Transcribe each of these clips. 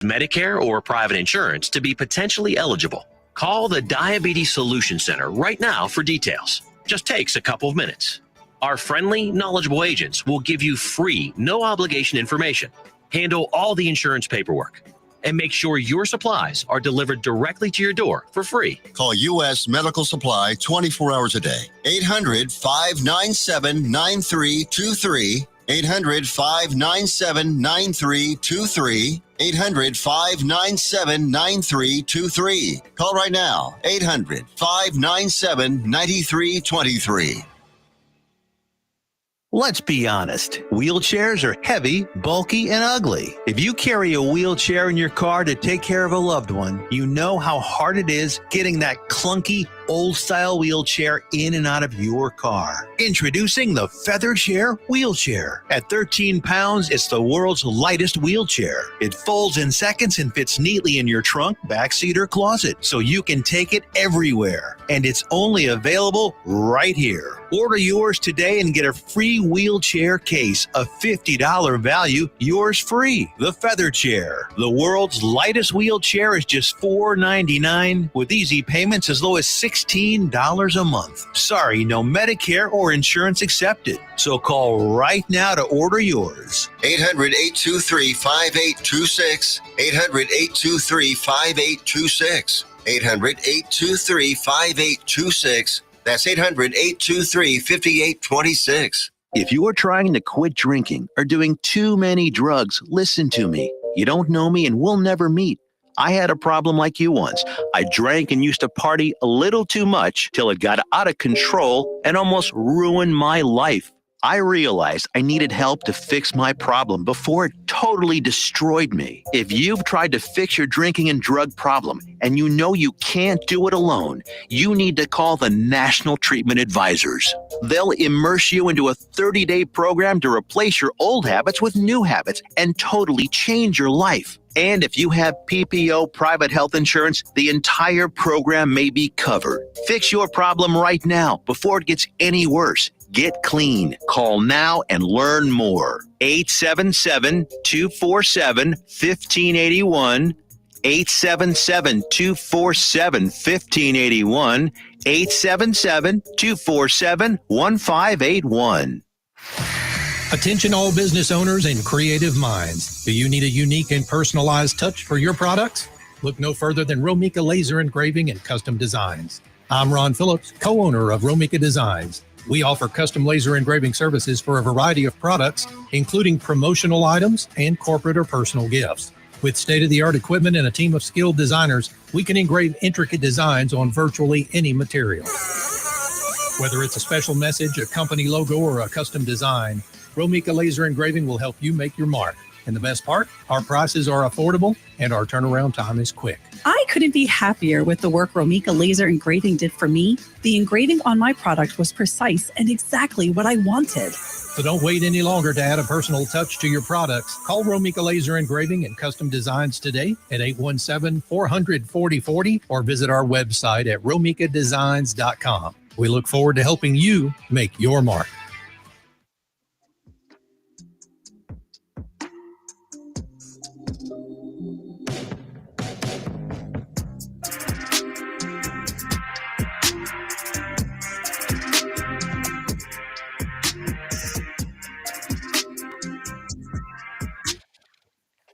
Medicare or private insurance to be potentially eligible. Call the Diabetes Solution Center right now for details. Just takes a couple of minutes. Our friendly, knowledgeable agents will give you free, no obligation information, handle all the insurance paperwork, and make sure your supplies are delivered directly to your door for free. Call U.S. Medical Supply 24 hours a day. 800-597-9323. 800-597-9323. 800-597-9323. Call right now. 800-597-9323. Let's be honest. Wheelchairs are heavy, bulky, and ugly. If you carry a wheelchair in your car to take care of a loved one, you know how hard it is getting that clunky, old-style wheelchair in and out of your car. Introducing the Feather Chair Wheelchair. At 13 pounds, it's the world's lightest wheelchair. It folds in seconds and fits neatly in your trunk, backseat, or closet, so you can take it everywhere. And it's only available right here. Order yours today and get a free wheelchair case, a $50 value, yours free. The Feather Chair. The world's lightest wheelchair is just $4.99 with easy payments as low as $16 a month. Sorry, no Medicare or insurance accepted. So call right now to order yours. 800-823-5826. 800-823-5826. 800-823-5826. That's 800-823-5826. If you are trying to quit drinking or doing too many drugs, listen to me. You don't know me and we'll never meet. I had a problem like you once. I drank and used to party a little too much till it got out of control and almost ruined my life. I realized I needed help to fix my problem before it totally destroyed me. If you've tried to fix your drinking and drug problem and you know you can't do it alone, you need to call the National Treatment Advisors. They'll immerse you into a 30-day program to replace your old habits with new habits and totally change your life. And if you have PPO private health insurance, the entire program may be covered. Fix your problem right now before it gets any worse. Get clean. Call now and learn more. 877-247-1581. 877-247-1581. 877-247-1581. Attention all business owners and creative minds. Do you need a unique and personalized touch for your products? Look no further than Romika Laser Engraving and Custom Designs. I'm Ron Phillips, co-owner of Romika Designs. We offer custom laser engraving services for a variety of products, including promotional items and corporate or personal gifts. With state-of-the-art equipment and a team of skilled designers, we can engrave intricate designs on virtually any material. Whether it's a special message, a company logo, or a custom design, Romika Laser Engraving will help you make your mark. And the best part, our prices are affordable and our turnaround time is quick. I couldn't be happier with the work Romika Laser Engraving did for me. The engraving on my product was precise and exactly what I wanted. So don't wait any longer to add a personal touch to your products. Call Romika Laser Engraving and Custom Designs today at 817-400-4040 or visit our website at romikadesigns.com. We look forward to helping you make your mark.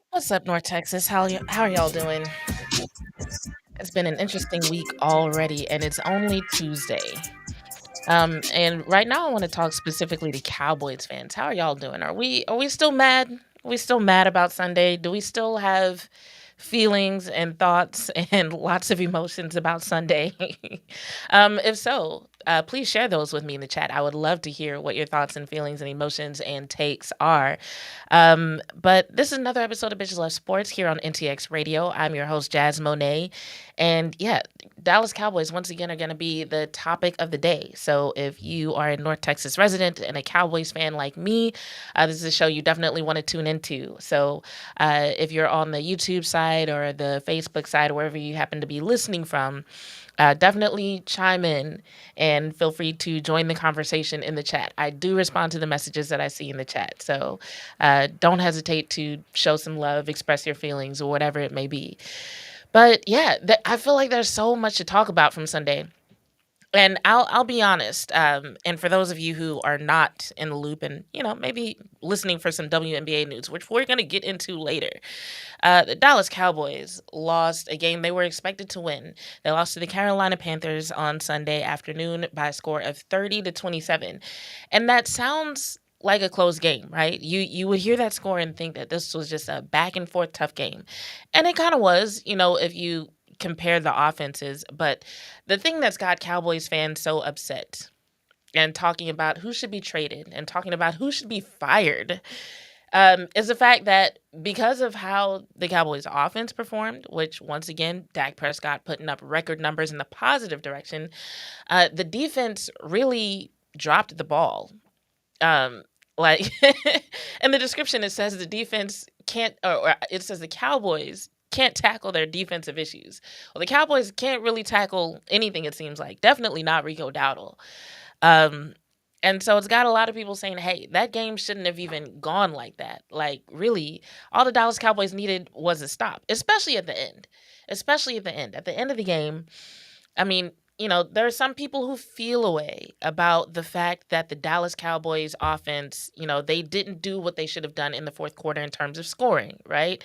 What's up, North Texas? How are y'all doing? It's been an interesting week already, and it's only Tuesday. And right now I want to talk specifically to Cowboys fans. How are y'all doing? Are we still mad? Are we still mad about Sunday? Do we still have feelings and thoughts and lots of emotions about Sunday? If so, please share those with me in the chat. I would love to hear what your thoughts and feelings and emotions and takes are. But this is another episode of Bitches Love Sports here on NTX Radio. I'm your host, Jazz Monet. And yeah, Dallas Cowboys once again are going to be the topic of the day. So if you are a North Texas resident and a Cowboys fan like me, this is a show you definitely want to tune into. So if you're on the YouTube side, side or the Facebook side, wherever you happen to be listening from, definitely chime in and feel free to join the conversation in the chat. I do respond to the messages that I see in the chat. So don't hesitate to show some love, express your feelings, or whatever it may be. But yeah, I feel like there's so much to talk about from Sunday. And I'll be honest, and for those of you who are not in the loop and, maybe listening for some WNBA news, which we're going to get into later, the Dallas Cowboys lost a game they were expected to win. They lost to the Carolina Panthers on Sunday afternoon by a score of 30-27. And that sounds like a close game, right? You would hear that score and think that this was just a back and forth tough game. And it kind of was, if you compare the offenses. But the thing that's got Cowboys fans so upset and talking about who should be traded and talking about who should be fired is the fact that because of how the Cowboys offense performed, which once again, Dak Prescott putting up record numbers in the positive direction, the defense really dropped the ball. Like in the description, it says the defense can't, or it says the Cowboys can't tackle their defensive issues. Well, the Cowboys can't really tackle anything, it seems like. Definitely not Rico Dowdle. And so it's got a lot of people saying, hey, that game shouldn't have even gone like that. Like, really, all the Dallas Cowboys needed was a stop, especially at the end. Especially at the end. At the end of the game, I mean, there are some people who feel a way about the fact that the Dallas Cowboys offense, they didn't do what they should have done in the fourth quarter in terms of scoring, right?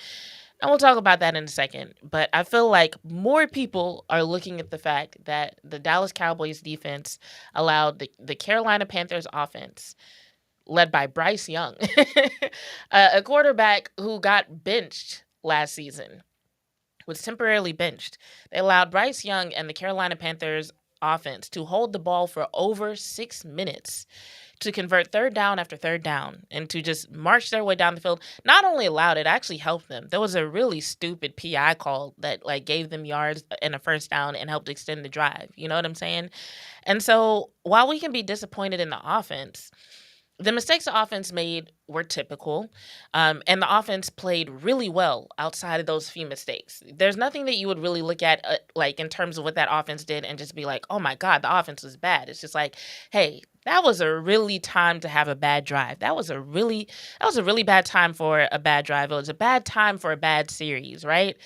And we'll talk about that in a second. But I feel like more people are looking at the fact that the Dallas Cowboys defense allowed the Carolina Panthers offense, led by Bryce Young, a quarterback who got benched last season, was temporarily benched. They allowed Bryce Young and the Carolina Panthers offense to hold the ball for over 6 minutes, to convert third down after third down, and to just march their way down the field. Not only allowed it, actually helped them. There was a really stupid PI call that gave them yards and a first down and helped extend the drive. You know what I'm saying? And so while we can be disappointed in the offense, the mistakes the offense made were typical, and the offense played really well outside of those few mistakes. There's nothing that you would really look at in terms of what that offense did and just be like, oh my God, the offense was bad. It's just like, hey, that was a really time to have a bad drive. That was a really bad time for a bad drive. It was a bad time for a bad series, right?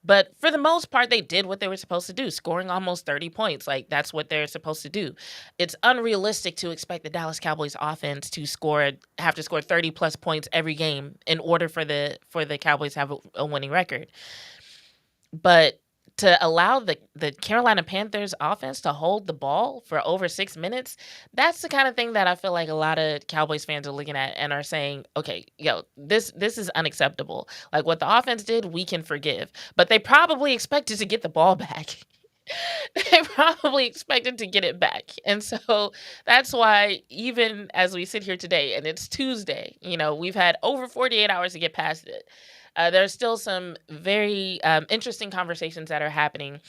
But for the most part, they did what they were supposed to do, scoring almost 30 points. That's what they're supposed to do. It's unrealistic to expect the Dallas Cowboys offense to have to score 30 plus points every game in order for the Cowboys to have a winning record. But to allow the Carolina Panthers offense to hold the ball for over 6 minutes, that's the kind of thing that I feel like a lot of Cowboys fans are looking at and are saying, okay, this is unacceptable. Like, what the offense did, we can forgive. But they probably expected to get the ball back. They probably expected to get it back. And so that's why, even as we sit here today, and it's Tuesday, we've had over 48 hours to get past it. There's still some very interesting conversations that are happening.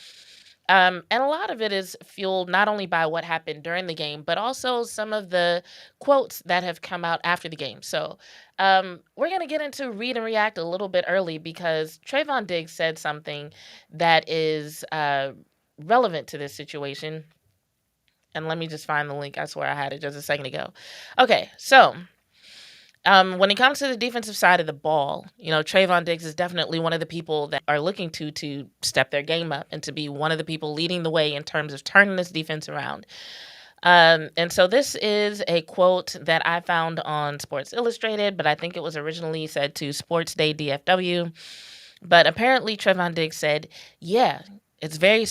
And a lot of it is fueled not only by what happened during the game, but also some of the quotes that have come out after the game. So we're going to get into read and react a little bit early because Trayvon Diggs said something that is relevant to this situation. And let me just find the link. I swear I had it just a second ago. Okay, so when it comes to the defensive side of the ball, Trayvon Diggs is definitely one of the people that are looking to step their game up and to be one of the people leading the way in terms of turning this defense around. And so this is a quote that I found on Sports Illustrated, but I think it was originally said to Sports Day DFW. But apparently Trayvon Diggs said, yeah, it's very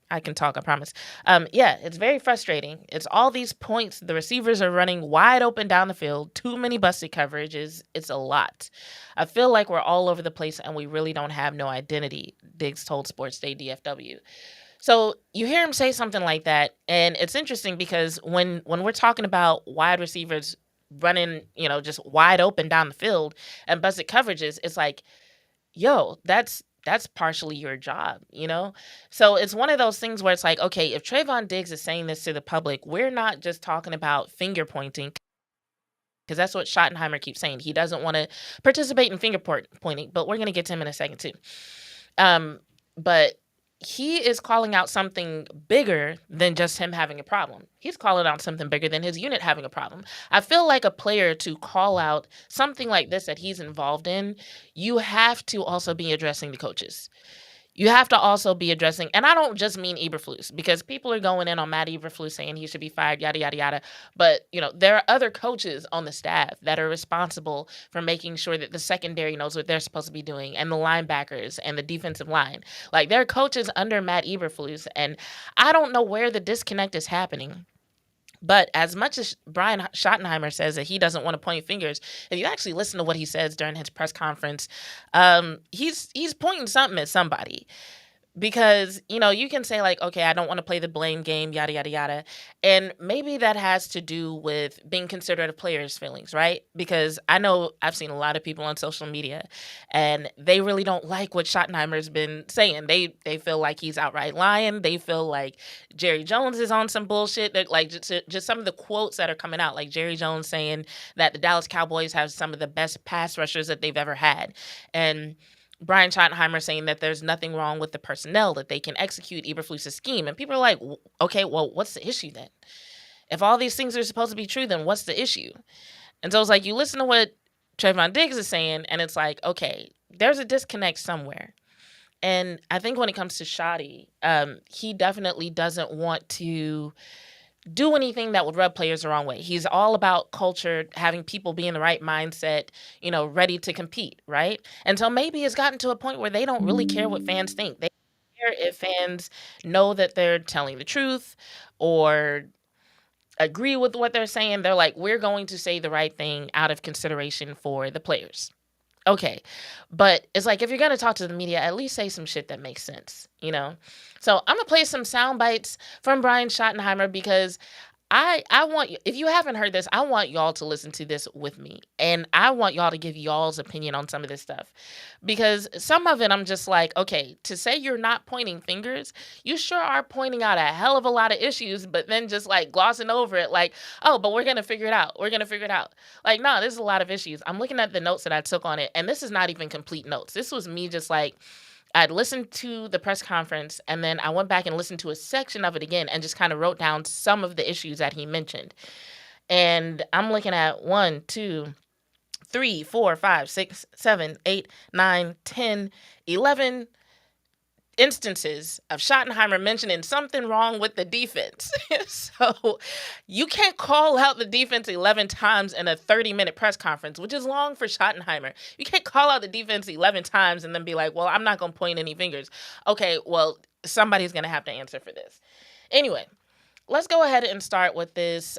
I can talk, I promise. It's very frustrating. It's all these points. The receivers are running wide open down the field. Too many busted coverages. It's a lot. I feel like we're all over the place and we really don't have no identity, Diggs told Sports Day DFW. So you hear him say something like that, and it's interesting because when we're talking about wide receivers running, just wide open down the field and busted coverages, it's like, that's partially your job, So it's one of those things where it's like, okay, if Trayvon Diggs is saying this to the public, we're not just talking about finger pointing. because that's what Schottenheimer keeps saying. He doesn't want to participate in finger pointing, but we're going to get to him in a second too. But he is calling out something bigger than just him having a problem. He's calling out something bigger than his unit having a problem. I feel like a player to call out something like this that he's involved in, you have to also be addressing the coaches. You have to also be addressing, and I don't just mean Eberflus, because people are going in on Matt Eberflus saying he should be fired, yada, yada, yada. But, there are other coaches on the staff that are responsible for making sure that the secondary knows what they're supposed to be doing, and the linebackers and the defensive line. Like, there are coaches under Matt Eberflus, and I don't know where the disconnect is happening. But as much as Brian Schottenheimer says that he doesn't want to point fingers, if you actually listen to what he says during his press conference, he's pointing something at somebody. Because, you can say like, okay, I don't want to play the blame game, yada, yada, yada. And maybe that has to do with being considerate of players' feelings, right? Because I know I've seen a lot of people on social media and they really don't like what Schottenheimer's been saying. They feel like he's outright lying. They feel like Jerry Jones is on some bullshit. That, like, just some of the quotes that are coming out, like Jerry Jones saying that the Dallas Cowboys have some of the best pass rushers that they've ever had. And Brian Schottenheimer saying that there's nothing wrong with the personnel, that they can execute Eberflus' scheme. And people are like, okay, well, what's the issue then? If all these things are supposed to be true, then what's the issue? And so it's like, you listen to what Trayvon Diggs is saying, and it's like, okay, there's a disconnect somewhere. And I think when it comes to Shotty, he definitely doesn't want to do anything that would rub players the wrong way. He's all about culture, having people be in the right mindset, ready to compete, right? And so maybe it's gotten to a point where they don't really care what fans think. They care if fans know that they're telling the truth or agree with what they're saying. They're like, we're going to say the right thing out of consideration for the players. Okay. But it's like, if you're going to talk to the media, at least say some shit that makes sense, So I'm going to play some sound bites from Brian Schottenheimer because I want you, if you haven't heard this, I want y'all to listen to this with me. And I want y'all to give y'all's opinion on some of this stuff. Because some of it, I'm just like, okay, to say you're not pointing fingers, you sure are pointing out a hell of a lot of issues, but then just like glossing over it like, oh, but we're going to figure it out. We're going to figure it out. Like, no, there's a lot of issues. I'm looking at the notes that I took on it, and this is not even complete notes. This was me just like, I'd listened to the press conference, and then I went back and listened to a section of it again and just kind of wrote down some of the issues that he mentioned. And I'm looking at 1, 2, 3, 4, 5, 6, 7, 8, 9, 10, 11 instances of Schottenheimer mentioning something wrong with the defense. So you can't call out the defense 11 times in a 30-minute press conference, which is long for Schottenheimer. You can't call out the defense 11 times and then be like, well, I'm not going to point any fingers. Okay, well, somebody's going to have to answer for this. Anyway, let's go ahead and start with this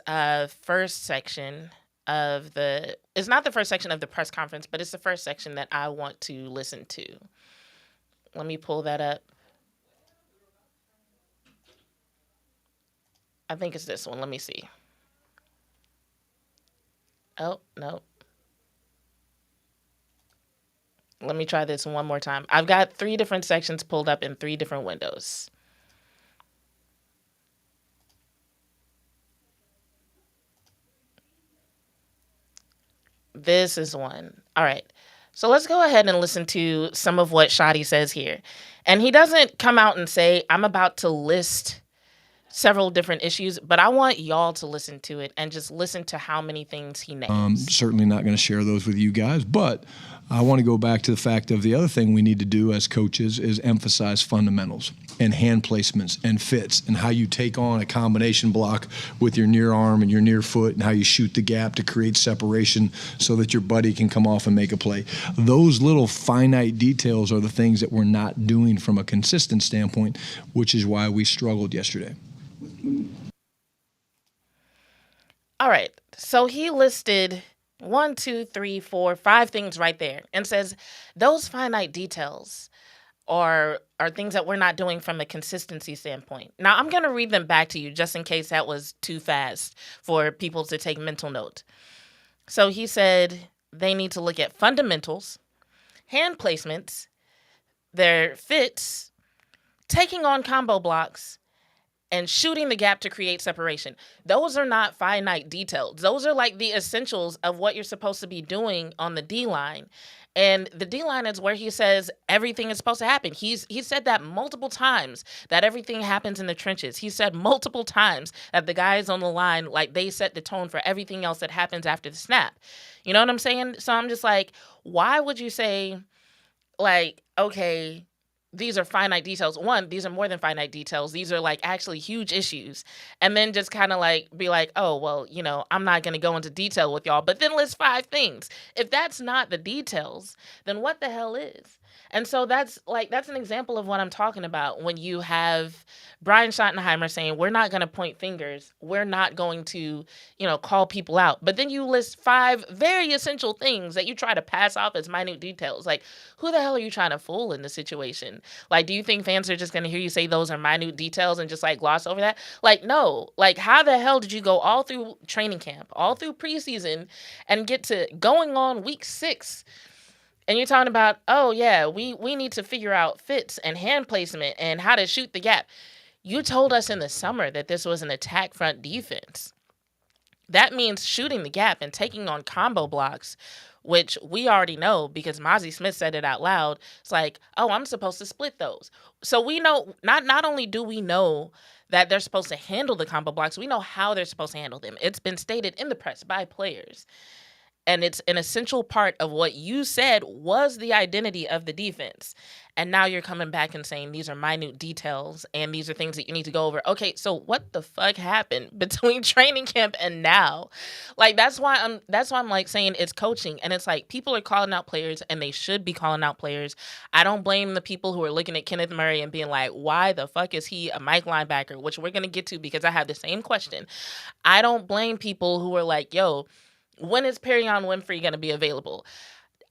first section of it's not the first section of the press conference, but it's the first section that I want to listen to. Let me pull that up. I think it's this one. Let me see. Oh, no. Let me try this one more time. I've got 3 different sections pulled up in 3 different windows. This is one. All right. So let's go ahead and listen to some of what Shotty says here. And he doesn't come out and say, I'm about to list several different issues, but I want y'all to listen to it and just listen to how many things he names. Certainly not going to share those with you guys, but I want to go back to the fact of the other thing we need to do as coaches is emphasize fundamentals and hand placements and fits and how you take on a combination block with your near arm and your near foot and how you shoot the gap to create separation so that your buddy can come off and make a play. Those little finite details are the things that we're not doing from a consistent standpoint, which is why we struggled yesterday. All right. So he listed 1, 2, 3, 4, 5 things right there and says those finite details are things that we're not doing from a consistency standpoint. Now, I'm going to read them back to you just in case that was too fast for people to take mental note. So he said they need to look at fundamentals, hand placements, their fits, taking on combo blocks, and shooting the gap to create separation. Those are not finite details. Those are like the essentials of what you're supposed to be doing on the D line. And the D line is where he says everything is supposed to happen. He said that multiple times, that everything happens in the trenches. He said multiple times that the guys on the line, like, they set the tone for everything else that happens after the snap. You know what I'm saying? So I'm just like, why would you say, like, okay, these are finite details. One, these are more than finite details. These are like actually huge issues. And then just kind of like be like, oh, well, you know, I'm not going to go into detail with y'all, but then list 5 things. If that's not the details, then what the hell is? And so that's an example of what I'm talking about when you have Brian Schottenheimer saying, we're not going to point fingers. We're not going to, you know, call people out. But then you list 5 very essential things that you try to pass off as minute details. Like, who the hell are you trying to fool in this situation? Like, do you think fans are just going to hear you say those are minute details and just like gloss over that? Like, no. Like, how the hell did you go all through training camp, all through preseason, and get to going on week 6? And you're talking about, oh, yeah, we need to figure out fits and hand placement and how to shoot the gap. You told us in the summer that this was an attack front defense. That means shooting the gap and taking on combo blocks, which we already know because Mozzie Smith said it out loud. It's like, oh, I'm supposed to split those. So we know, not only do we know that they're supposed to handle the combo blocks, we know how they're supposed to handle them. It's been stated in the press by players. And it's an essential part of what you said was the identity of the defense. And now you're coming back and saying these are minute details and these are things that you need to go over. Okay, so what the fuck happened between training camp and now? Like, that's why I'm like saying it's coaching. And it's like people are calling out players and they should be calling out players. I don't blame the people who are looking at Kenneth Murray and being like, why the fuck is he a Mike linebacker? Which we're going to get to because I have the same question. I don't blame people who are like, yo, when is Perion Winfrey going to be available?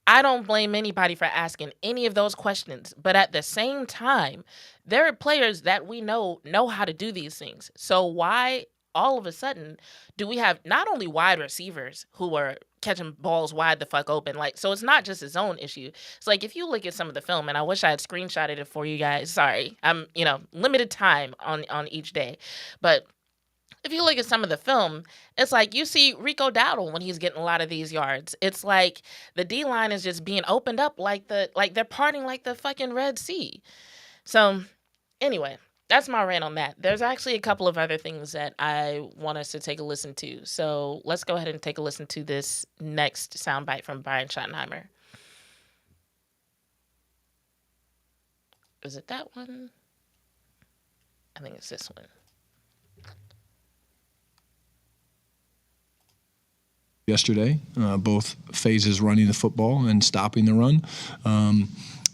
I don't blame anybody for asking any of those questions. But at the same time, there are players that we know how to do these things. So why all of a sudden do we have not only wide receivers who are catching balls wide the fuck open? Like, so it's not just his own issue. It's like, if you look at some of the film, and I wish I had screenshotted it for you guys. Sorry, I'm, limited time on each day. But if you look at some of the film, it's like you see Rico Dowdle when he's getting a lot of these yards. It's like the D-line is just being opened up like they're parting like the fucking Red Sea. So anyway, that's my rant on that. There's actually a couple of other things that I want us to take a listen to. So let's go ahead and take a listen to this next soundbite from Brian Schottenheimer. Is it that one? I think it's this one. Yesterday, both phases running the football and stopping the run.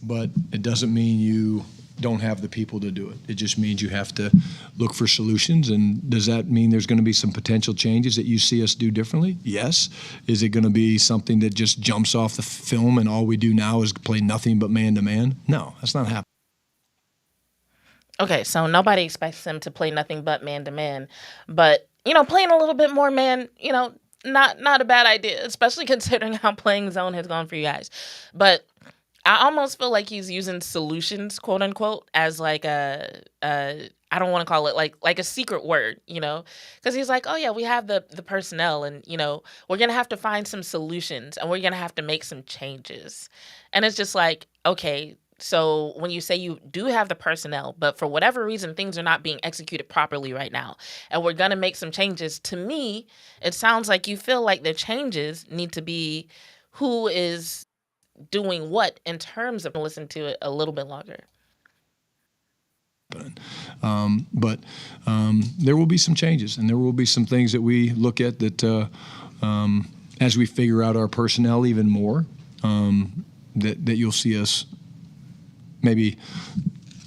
But it doesn't mean you don't have the people to do it. It just means you have to look for solutions. And does that mean there's going to be some potential changes that you see us do differently? Yes. Is it going to be something that just jumps off the film and all we do now is play nothing but man-to-man? No, that's not happening. Okay, so nobody expects him to play nothing but man-to-man. But, playing a little bit more man, not a bad idea, especially considering how playing zone has gone for you guys. But I almost feel like he's using solutions, quote unquote, as like I don't want to call it like a secret word, because he's like, oh yeah, we have the personnel and, we're going to have to find some solutions and we're going to have to make some changes. And it's just like, okay, so when you say you do have the personnel, but for whatever reason, things are not being executed properly right now, and we're going to make some changes, to me, it sounds like you feel like the changes need to be who is doing what in terms of listen to it a little bit longer. But there will be some changes, and there will be some things that we look at that as we figure out our personnel even more, that you'll see us maybe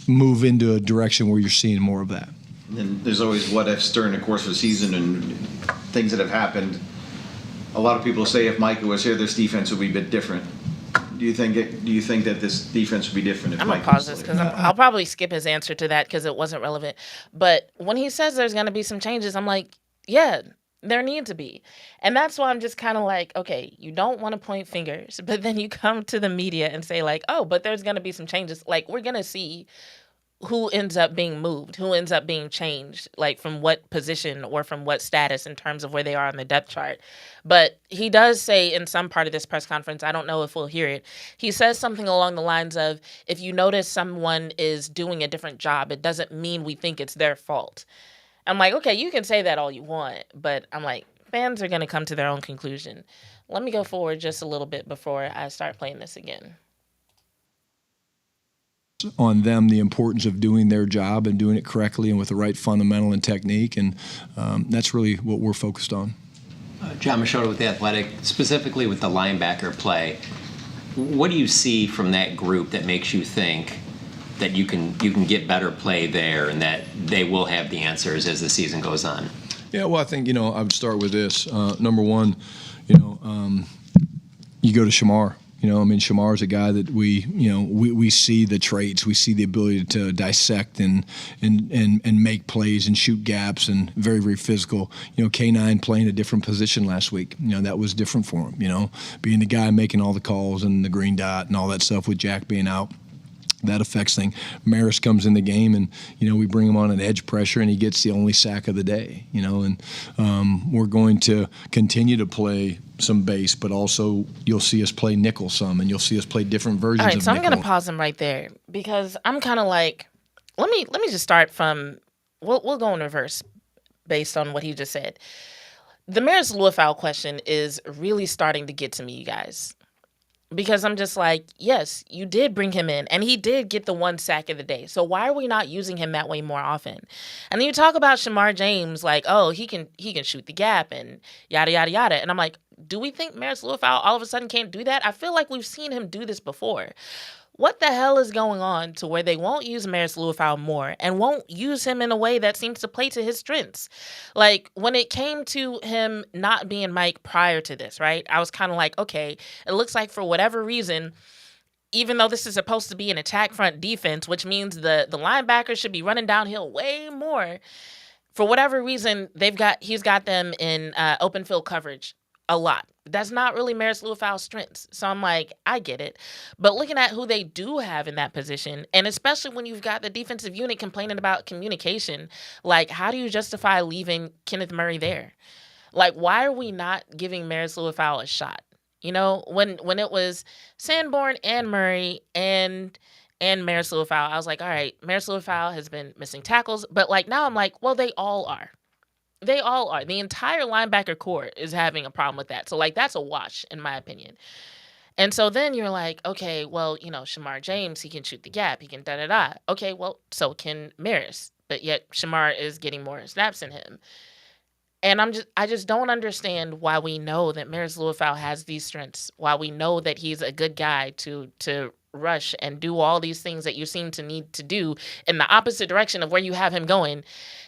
move into a direction where you're seeing more of that. And then there's always what ifs during the course of the season and things that have happened. A lot of people say if Micah was here, this defense would be a bit different. Do you think that this defense would be different if I'm Micah gonna pause was this there? because I'll probably skip his answer to that because it wasn't relevant. But when he says there's gonna be some changes, I'm like, yeah, there need to be. And that's why I'm just kind of like, okay, you don't want to point fingers, but then you come to the media and say like, oh, but there's going to be some changes. Like, we're going to see who ends up being moved, who ends up being changed, like from what position or from what status in terms of where they are on the depth chart. But he does say in some part of this press conference, I don't know if we'll hear it, he says something along the lines of, if you notice someone is doing a different job, it doesn't mean we think it's their fault. I'm like, okay, you can say that all you want, but I'm like, fans are going to come to their own conclusion. Let me go forward just a little bit before I start playing this again. On them, the importance of doing their job and doing it correctly and with the right fundamental and technique, and that's really what we're focused on. John Machota with The Athletic, specifically with the linebacker play, what do you see from that group that makes you think that you can get better play there and that they will have the answers as the season goes on? Yeah, well, I think, I would start with this. Number one, you go to Shamar. Shamar is a guy that we see the traits, we see the ability to dissect and make plays and shoot gaps, and very, very physical. K9 playing a different position last week. That was different for him. Being the guy making all the calls and the green dot and all that stuff with Jack being out. That affects things. Maris comes in the game, and we bring him on an edge pressure, and he gets the only sack of the day. And we're going to continue to play some base, but also you'll see us play nickel some, and you'll see us play different versions of nickel. All right, so I'm going to pause him right there because I'm kind of like, let me just start from. We'll go in reverse based on what he just said. The Maris Luafau question is really starting to get to me, you guys. Because I'm just like, yes, you did bring him in, and he did get the one sack of the day. So why are we not using him that way more often? And then you talk about Shamar James, like, oh, he can shoot the gap and yada, yada, yada. And I'm like, do we think Maris Luafau all of a sudden can't do that? I feel like we've seen him do this before. What the hell is going on to where they won't use Maris Luafau more and won't use him in a way that seems to play to his strengths? Like, when it came to him not being Mike prior to this, right, I was kind of like, okay, it looks like for whatever reason, even though this is supposed to be an attack front defense, which means the linebackers should be running downhill way more, for whatever reason, he's got them in open field coverage a lot. That's not really Maris Luafau's strengths. So I'm like, I get it. But looking at who they do have in that position, and especially when you've got the defensive unit complaining about communication, like, how do you justify leaving Kenneth Murray there? Like, why are we not giving Maris Luafau a shot? When it was Sanborn and Murray and Maris Luafau, I was like, all right, Maris Luafau has been missing tackles. But like now I'm like, well, they all are. They all are. The entire linebacker core is having a problem with that. So, like, that's a wash, in my opinion. And so then you're like, okay, well, Shamar James, he can shoot the gap. He can da-da-da. Okay, well, so can Maris. But yet Shamar is getting more snaps than him. And I just don't understand why we know that Maris Luafau has these strengths, why we know that he's a good guy to rush and do all these things that you seem to need to do in the opposite direction of where you have him going,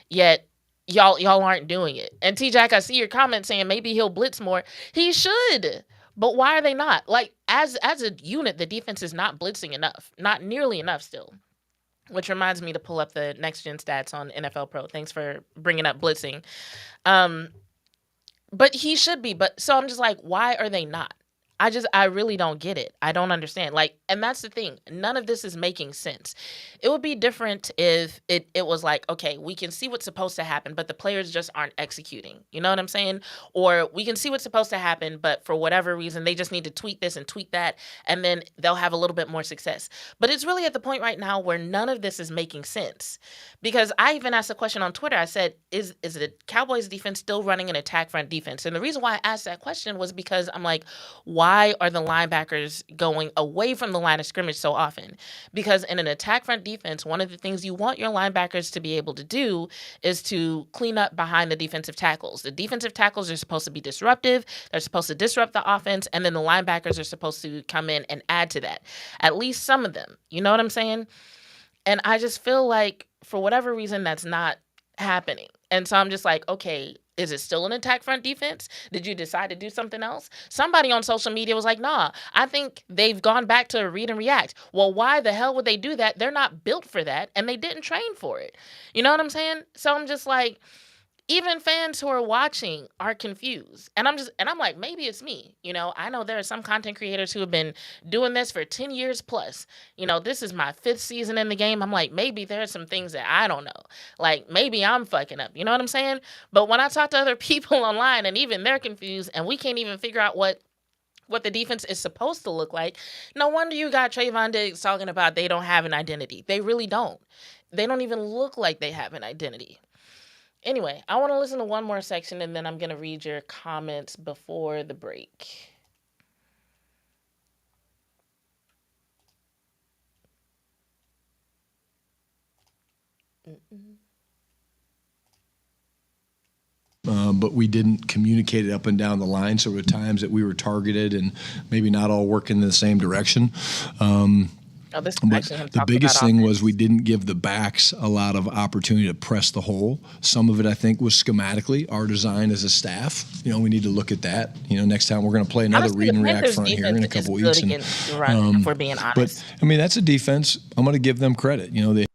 yet y'all aren't doing it. And T-Jack, I see your comment saying maybe he'll blitz more. He should. But why are they not? Like, as a unit, the defense is not blitzing enough. Not nearly enough still. Which reminds me to pull up the next-gen stats on NFL Pro. Thanks for bringing up blitzing. But he should be. But so I'm just like, why are they not? I really don't get it. I don't understand. Like, and that's the thing. None of this is making sense. It would be different if it was like, okay, we can see what's supposed to happen, but the players just aren't executing. You know what I'm saying? Or we can see what's supposed to happen, but for whatever reason, they just need to tweak this and tweak that, and then they'll have a little bit more success. But it's really at the point right now where none of this is making sense. Because I even asked a question on Twitter. I said, is the Cowboys defense still running an attack front defense? And the reason why I asked that question was because I'm like, why are the linebackers going away from the line of scrimmage so often? Because in an attack front defense, one of the things you want your linebackers to be able to do is to clean up behind the defensive tackles. The defensive tackles are supposed to be disruptive. They're supposed to disrupt the offense, and then the linebackers are supposed to come in and add to that. At least some of them. You know what I'm saying? And I just feel like, for whatever reason, that's not happening. And so I'm just like, okay, is it still an attack front defense? Did you decide to do something else? Somebody on social media was like, nah, I think they've gone back to read and react. Well, why the hell would they do that? They're not built for that, and they didn't train for it. You know what I'm saying? So I'm just like, even fans who are watching are confused. And I'm like, maybe it's me. I know there are some content creators who have been doing this for 10 years plus. This is my 5th season in the game. I'm like, maybe there are some things that I don't know. Like, maybe I'm fucking up. You know what I'm saying? But when I talk to other people online, and even they're confused, and we can't even figure out what the defense is supposed to look like, no wonder you got Trayvon Diggs talking about they don't have an identity. They really don't. They don't even look like they have an identity. Anyway, I want to listen to one more section, and then I'm going to read your comments before the break. But we didn't communicate it up and down the line, so there were times that we were targeted and maybe not all working in the same direction. But the biggest thing was we didn't give the backs a lot of opportunity to press the hole. Some of it, I think, was schematically our design as a staff. We need to look at that. Next time we're going to play another read and react front here in a couple weeks. If we're being honest. But that's a defense. I'm going to give them credit. They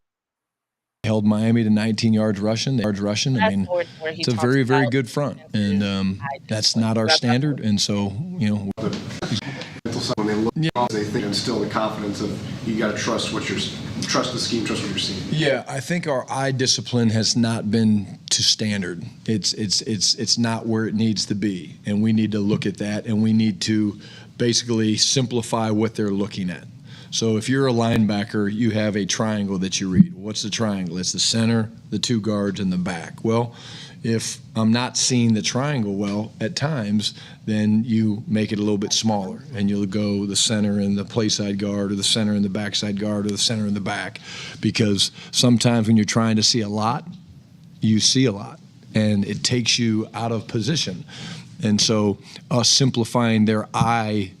held Miami to 19 yards rushing. It's a very, very good front, and that's not our standard. And so, when they look, they think instill the confidence of you got to trust the scheme, trust what you're seeing. Yeah, I think our eye discipline has not been to standard. It's not where it needs to be, and we need to look at that, and we need to basically simplify what they're looking at. So if you're a linebacker, you have a triangle that you read. What's the triangle? It's the center, the 2 guards, and the back. Well, if I'm not seeing the triangle well at times, then you make it a little bit smaller, and you'll go the center and the play side guard, or the center and the backside guard, or the center and the back, because sometimes when you're trying to see a lot, you see a lot, and it takes you out of position. And so us simplifying their eye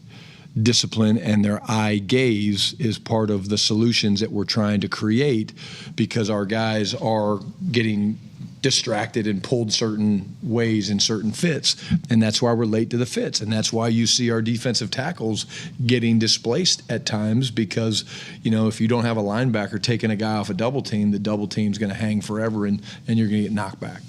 discipline and their eye gaze is part of the solutions that we're trying to create, because our guys are getting distracted and pulled certain ways in certain fits, and that's why we're late to the fits, and that's why you see our defensive tackles getting displaced at times, because if you don't have a linebacker taking a guy off a double team, the double team's going to hang forever, and you're going to get knocked back.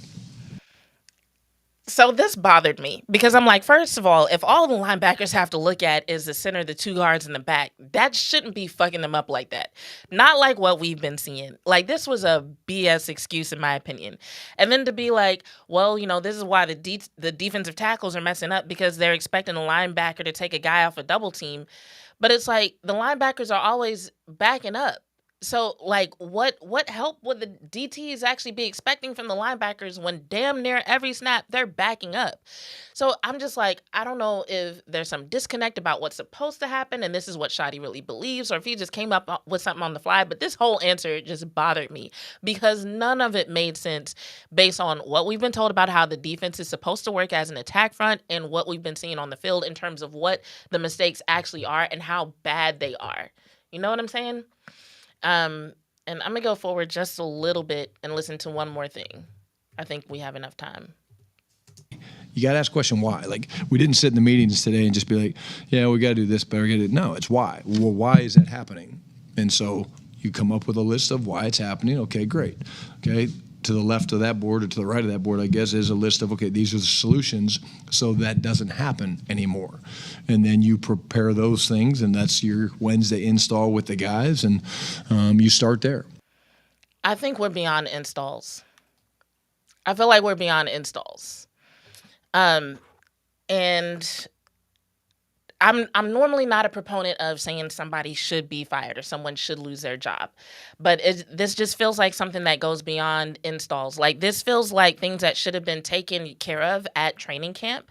So this bothered me because I'm like, first of all, if all the linebackers have to look at is the center, the 2 guards in the back, that shouldn't be fucking them up like that. Not like what we've been seeing. Like, this was a BS excuse in my opinion. And then to be like, well, this is why the defensive tackles are messing up, because they're expecting a linebacker to take a guy off a double team. But it's like the linebackers are always backing up. So, like, what help would the DTs actually be expecting from the linebackers when damn near every snap they're backing up? So I'm just like, I don't know if there's some disconnect about what's supposed to happen, and this is what Shotty really believes, or if he just came up with something on the fly. But this whole answer just bothered me because none of it made sense based on what we've been told about how the defense is supposed to work as an attack front and what we've been seeing on the field in terms of what the mistakes actually are and how bad they are. You know what I'm saying? And I'm going to go forward just a little bit and listen to one more thing. I think we have enough time. You got to ask the question why. Like, we didn't sit in the meetings today and just be like, yeah, we got to do this better. No, it's why. Well, why is that happening? And so you come up with a list of why it's happening. Okay, great. Okay, to the left of that board, or to the right of that board, I guess, is a list of, okay, these are the solutions so that doesn't happen anymore. And then you prepare those things, and that's your Wednesday install with the guys, and you start there. I think we're beyond installs. I feel like we're beyond installs. And I'm normally not a proponent of saying somebody should be fired or someone should lose their job, but this just feels like something that goes beyond installs. Like, this feels like things that should have been taken care of at training camp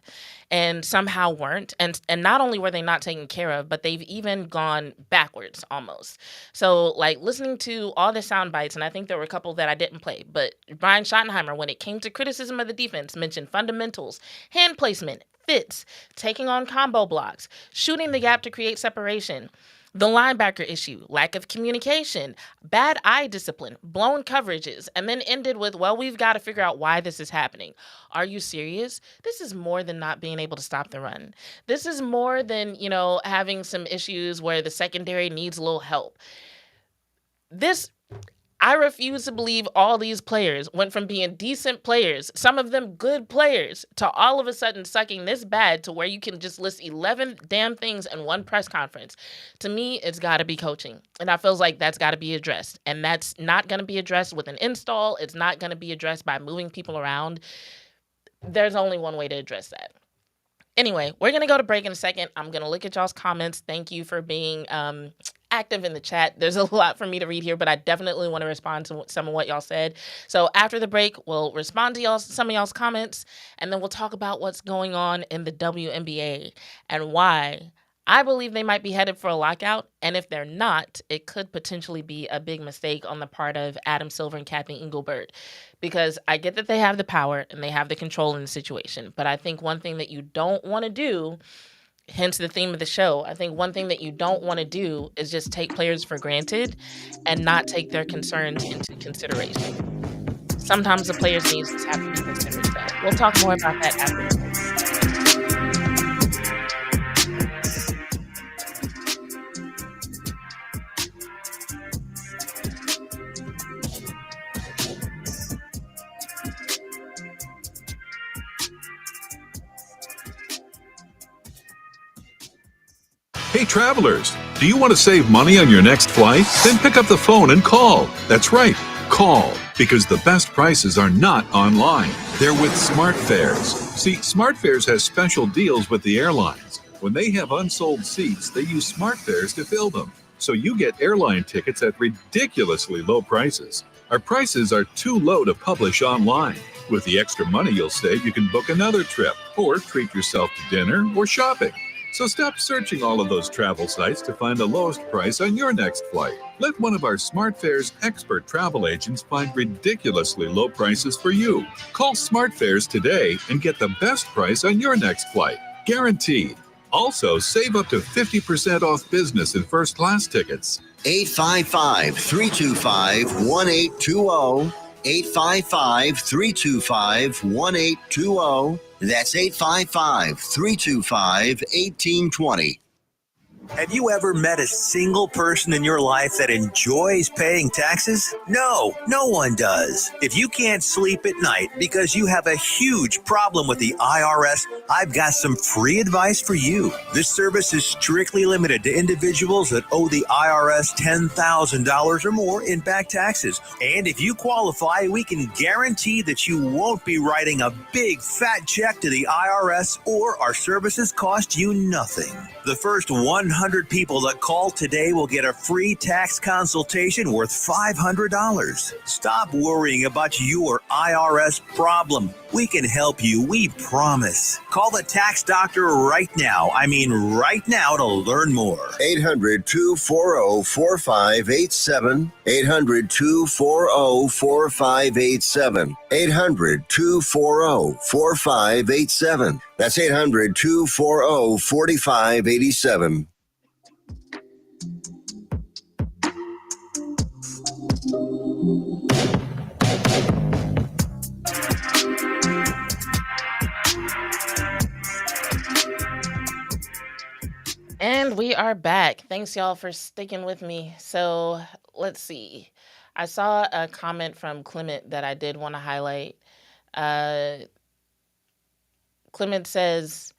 and somehow weren't. And not only were they not taken care of, but they've even gone backwards almost. So, like, listening to all the sound bites, and I think there were a couple that I didn't play, but Brian Schottenheimer, when it came to criticism of the defense, mentioned fundamentals, hand placement, fits, taking on combo blocks, shooting the gap to create separation, the linebacker issue, lack of communication, bad eye discipline, blown coverages, and then ended with, well, we've got to figure out why this is happening. Are you serious? This is more than not being able to stop the run. This is more than, having some issues where the secondary needs a little help. I refuse to believe all these players went from being decent players, some of them good players, to all of a sudden sucking this bad to where you can just list 11 damn things in one press conference. To me, it's got to be coaching. And I feels like that's got to be addressed. And that's not going to be addressed with an install. It's not going to be addressed by moving people around. There's only one way to address that. Anyway, we're going to go to break in a second. I'm going to look at y'all's comments. Thank you for being active in the chat. There's a lot for me to read here, but I definitely want to respond to some of what y'all said. So after the break, we'll respond to some of y'all's comments, and then we'll talk about what's going on in the WNBA and why I believe they might be headed for a lockout. And if they're not, it could potentially be a big mistake on the part of Adam Silver and Kathy Engelbert. Because I get that they have the power and they have the control in the situation. But I think one thing that you don't want to do, hence the theme of the show, I think one thing that you don't want to do is just take players for granted and not take their concerns into consideration. Sometimes the players' needs just have to be considered. So we'll talk more about that after the break. Hey travelers, do you want to save money on your next flight? Then pick up the phone and call. That's right, call, because the best prices are not online. They're with SmartFares. See, SmartFares has special deals with the airlines. When they have unsold seats, they use SmartFares to fill them. So you get airline tickets at ridiculously low prices. Our prices are too low to publish online. With the extra money you'll save, you can book another trip or treat yourself to dinner or shopping. So stop searching all of those travel sites to find the lowest price on your next flight. Let one of our SmartFares expert travel agents find ridiculously low prices for you. Call SmartFares today and get the best price on your next flight. Guaranteed. Also, save up to 50% off business and first class tickets. 855-325-1820. 855-325-1820. That's 855-325-1820. Have you ever met a single person in your life that enjoys paying taxes? No one does. If you can't sleep at night because you have a huge problem with the IRS, I've got some free advice for you. This service is strictly limited to individuals that owe the IRS $10,000 or more in back taxes. And if you qualify, we can guarantee that you won't be writing a big fat check to the IRS, or our services cost you nothing. The first 100 people that call today will get a free tax consultation worth $500. Stop worrying about your IRS problem. We can help you, we promise. Call the tax doctor right now. I mean right now, to learn more. 800-240-4587. 800-240-4587. 800-240-4587. That's 800-240-4587. And we are back. Thanks, y'all, for sticking with me. So let's see. I saw a comment from Clement that I did want to highlight. Clement says,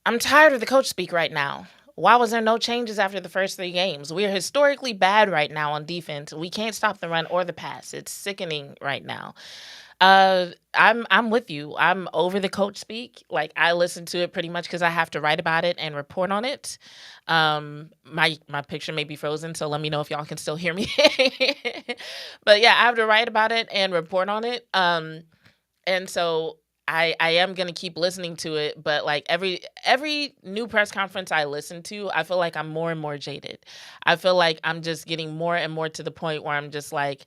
I'm tired of the coach speak right now. Why was there no changes after the first 3 games? We are historically bad right now on defense. We can't stop the run or the pass. It's sickening right now. I'm with you. I'm over the coach speak. Like, I listen to it pretty much because I have to write about it and report on it. My picture may be frozen, so let me know if y'all can still hear me. But yeah, I have to write about it and report on it. And so I am gonna keep listening to it, but like every new press conference I listen to, I feel like I'm more and more jaded. I feel like I'm just getting more and more to the point where I'm just like,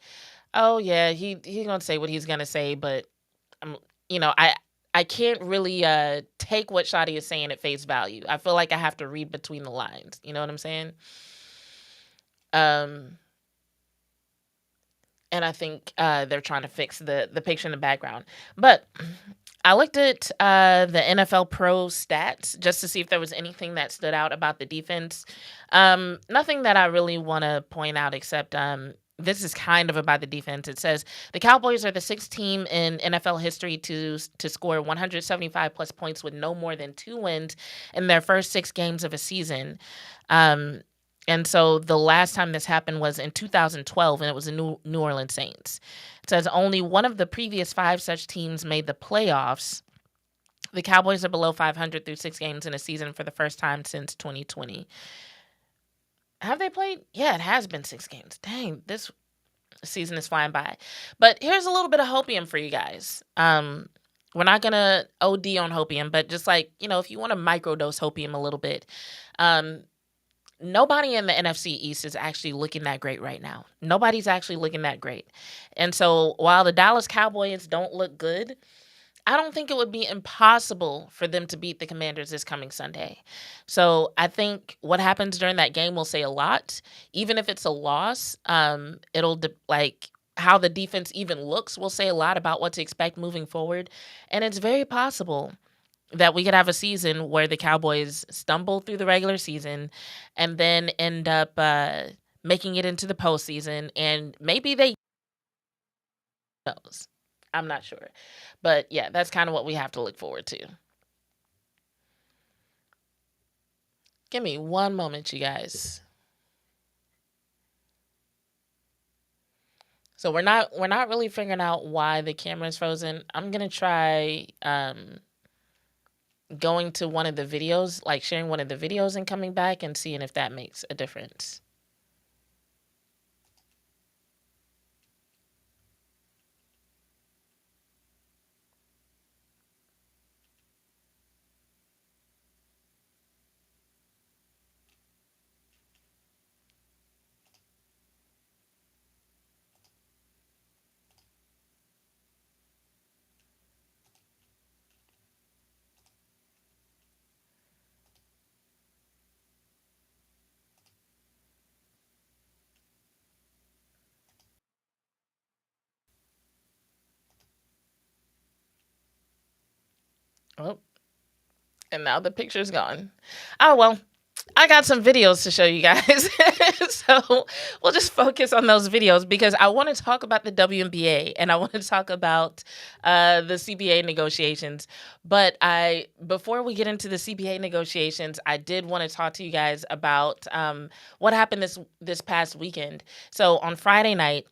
oh yeah, he's gonna say what he's gonna say, but I can't really take what Shotty is saying at face value. I feel like I have to read between the lines. You know what I'm saying? And I think they're trying to fix the picture in the background. But I looked at the NFL Pro stats just to see if there was anything that stood out about the defense. Nothing that I really want to point out except this is kind of about the defense. It says the Cowboys are the sixth team in NFL history to score 175 plus points with no more than 2 wins in their first 6 games of a season. And so the last time this happened was in 2012, and it was the New Orleans Saints. It says only one of the previous 5 such teams made the playoffs. The Cowboys are below 500 through 6 games in a season for the first time since 2020. Have they played? Yeah, it has been 6 games. Dang, this season is flying by. But here's a little bit of hopium for you guys. We're not going to OD on hopium, but just like, if you want to microdose hopium a little bit, nobody in the NFC East is actually looking that great right now. Nobody's actually looking that great. And so while the Dallas Cowboys don't look good, I don't think it would be impossible for them to beat the Commanders this coming Sunday. So I think what happens during that game will say a lot. Even if it's a loss, it'll how the defense even looks will say a lot about what to expect moving forward. And it's very possible that we could have a season where the Cowboys stumble through the regular season and then end up making it into the postseason. And maybe they knows. I'm not sure. But yeah, that's kind of what we have to look forward to. Give me one moment, you guys. So we're not really figuring out why the camera is frozen. I'm gonna try going to one of the videos, like sharing one of the videos and coming back and seeing if that makes a difference. Oh, and now the picture's gone. Oh, well, I got some videos to show you guys. So we'll just focus on those videos because I want to talk about the WNBA and I want to talk about the CBA negotiations. But before we get into the CBA negotiations, I did want to talk to you guys about what happened this past weekend. So on Friday night,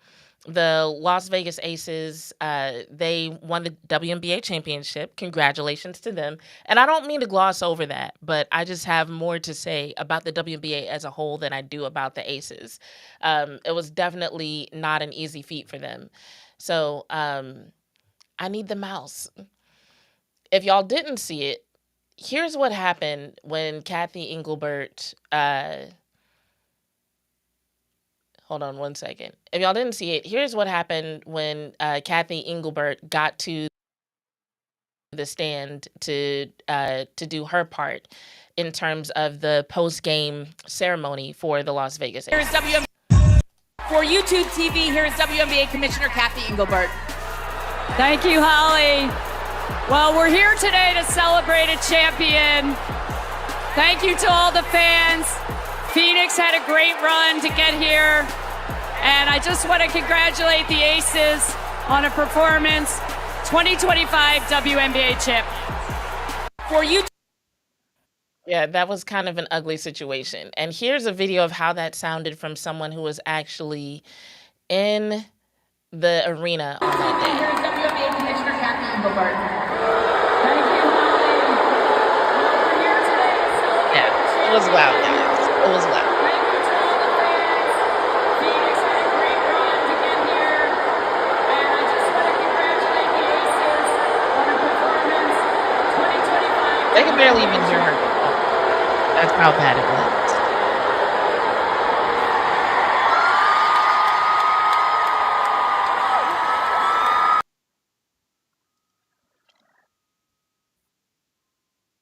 the Las Vegas Aces, they won the WNBA championship. Congratulations to them. And I don't mean to gloss over that, but I just have more to say about the WNBA as a whole than I do about the Aces. It was definitely not an easy feat for them. So I need the mouse. If y'all didn't see it, here's what happened when Kathy Engelbert... Hold on one second. If y'all didn't see it, here's what happened when Kathy Engelbert got to the stand to do her part in terms of the post-game ceremony for the Las Vegas Aces. For YouTube TV, here is WNBA Commissioner Kathy Engelbert. Thank you, Holly. Well, we're here today to celebrate a champion. Thank you to all the fans. Phoenix had a great run to get here, and I just want to congratulate the Aces on a performance. 2025 WNBA chip. For you. Yeah, that was kind of an ugly situation. And here's a video of how that sounded from someone who was actually in the arena on that day. Here's WNBA Commissioner Kathy Engelbert. Thank you, Holly. We're here today to celebrate. Yeah, it was loud, guys. It was loud. Thank you to all the fans. Phoenix had a great run to get here, and I just want to congratulate the Aces on a performance. 2025. They could barely even hear her. That's how bad it was.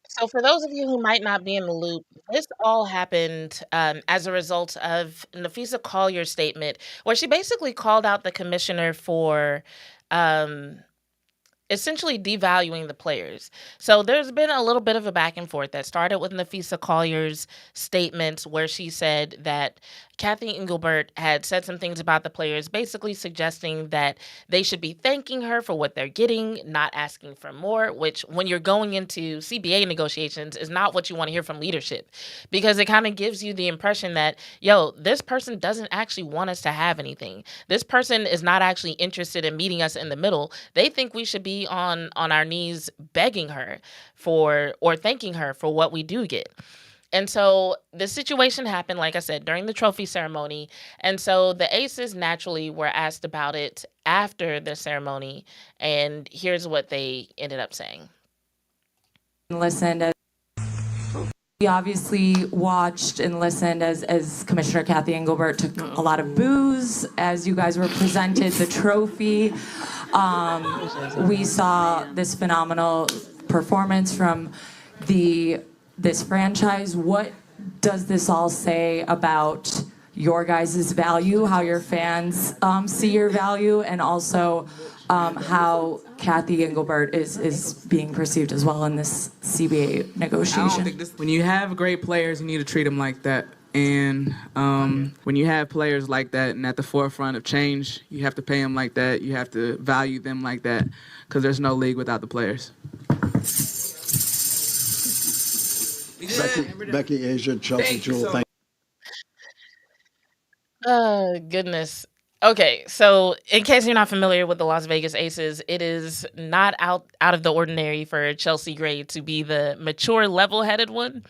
So for those of you who might not be in the loop, this all happened as a result of Nafisa Collier's statement, where she basically called out the commissioner for essentially devaluing the players. So there's been a little bit of a back and forth that started with Nafisa Collier's statements where she said that Kathy Engelbert had said some things about the players, basically suggesting that they should be thanking her for what they're getting, not asking for more, which when you're going into CBA negotiations is not what you want to hear from leadership, because it kind of gives you the impression that, yo, this person doesn't actually want us to have anything. This person is not actually interested in meeting us in the middle. They think we should be on our knees begging her for, or thanking her for what we do get. And so the situation happened, like I said, during the trophy ceremony. And so the Aces naturally were asked about it after the ceremony. And here's what they ended up saying. Listened as we obviously watched and listened as Commissioner Kathy Engelbert took a lot of boos as you guys were presented the trophy. We saw this phenomenal performance from this franchise. What does this all say about your guys' value, how your fans see your value, and also how Kathy Engelbert is being perceived as well in this CBA negotiation? I don't think when you have great players, you need to treat them like that. And when you have players like that and at the forefront of change, you have to pay them like that. You have to value them like that, because there's no league without the players. Becky, Asia, Chelsea, Jewel, thank you. Oh, goodness. Okay, so in case you're not familiar with the Las Vegas Aces, it is not out of the ordinary for Chelsea Gray to be the mature, level-headed one,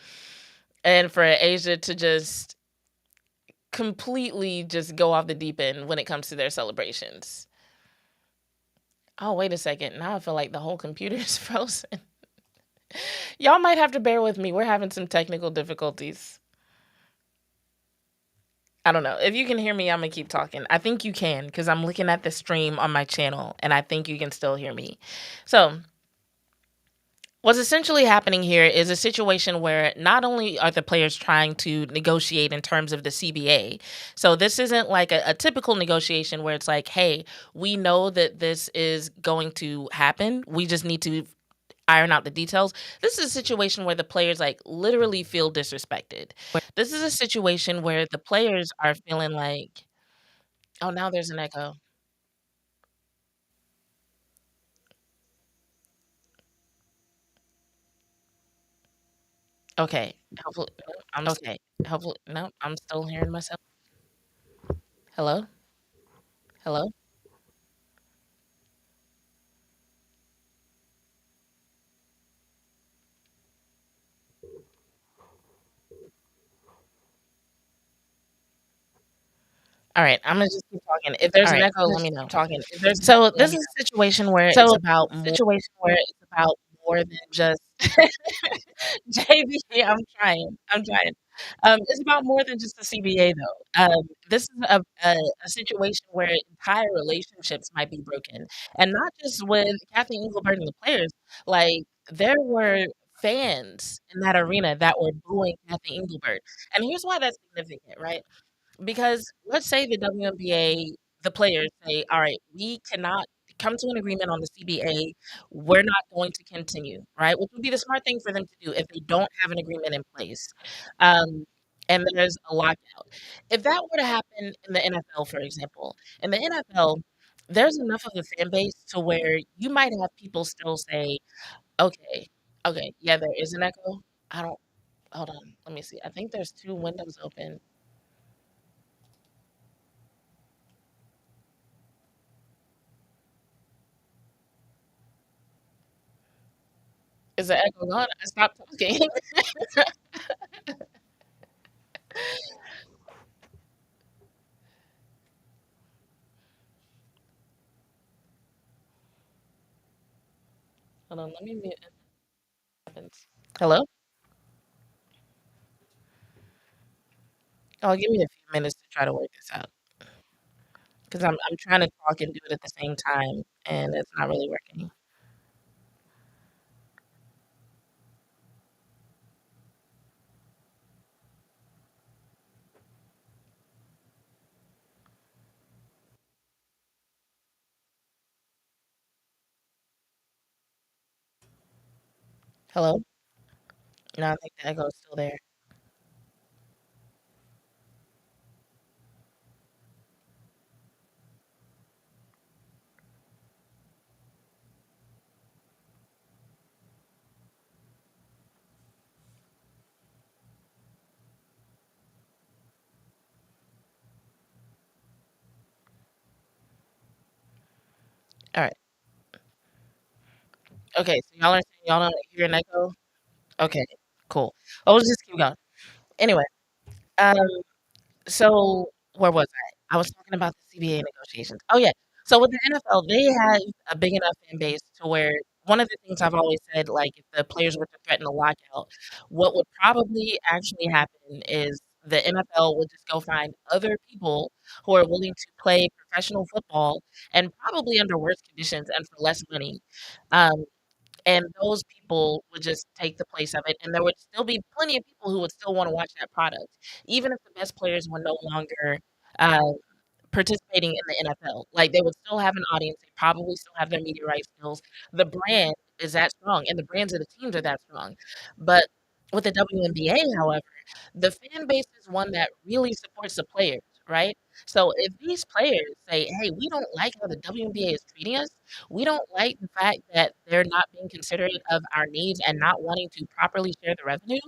and for Asia to just completely just go off the deep end when it comes to their celebrations. Oh, wait a second. Now I feel like the whole computer is frozen. Y'all might have to bear with me. We're having some technical difficulties. I don't know. If you can hear me, I'm going to keep talking. I think you can, because I'm looking at the stream on my channel, and I think you can still hear me. So what's essentially happening here is a situation where not only are the players trying to negotiate in terms of the CBA, so this isn't like a typical negotiation where it's like, hey, we know that this is going to happen. We just need to iron out the details. This is a situation where the players like literally feel disrespected. This is a situation where the players are feeling like, oh, now there's an echo. Okay. Hopefully, I'm okay. Hopefully, no, I'm still hearing myself. Hello? Hello? All right, I'm gonna just keep talking. If there's an echo, let me know. So this is a situation where it's about more than just JV. I'm trying. It's about more than just the CBA though. This is a situation where entire relationships might be broken, and not just with Kathy Engelbert and the players. Like there were fans in that arena that were booing Kathy Engelbert, and here's why that's significant, right? Because let's say the WNBA, the players say, all right, we cannot come to an agreement on the CBA. We're not going to continue, right? Which would be the smart thing for them to do if they don't have an agreement in place. Um, and there's a lockout. If that were to happen in the NFL, for example, in the NFL, there's enough of a fan base to where you might have people still say, okay, okay, yeah, there is an echo. I don't, hold on, let me see. I think there's two windows open. Is the echo gone? I stopped talking. Hold on, let me mute. Happens. Hello? Oh, give me a few minutes to try to work this out. Because I'm trying to talk and do it at the same time, and it's not really working. Hello? No, I think the echo is still there. All right. Okay, so y'all are saying y'all don't hear an echo? Okay, cool. Oh, we'll just keep going. Anyway, um, so where was I? I was talking about the CBA negotiations. Oh yeah. So with the NFL, they have a big enough fan base to where one of the things I've always said, like if the players were to threaten a lockout, what would probably actually happen is the NFL would just go find other people who are willing to play professional football and probably under worse conditions and for less money. Um, and those people would just take the place of it, and there would still be plenty of people who would still wanna watch that product, even if the best players were no longer, uh, participating in the NFL. Like, they would still have an audience, they probably still have their media rights deals. The brand is that strong, and the brands of the teams are that strong. But with the WNBA, however, the fan base is one that really supports the players, right? So if these players say, "Hey, we don't like how the WNBA is treating us. We don't like the fact that they're not being considerate of our needs and not wanting to properly share the revenue,"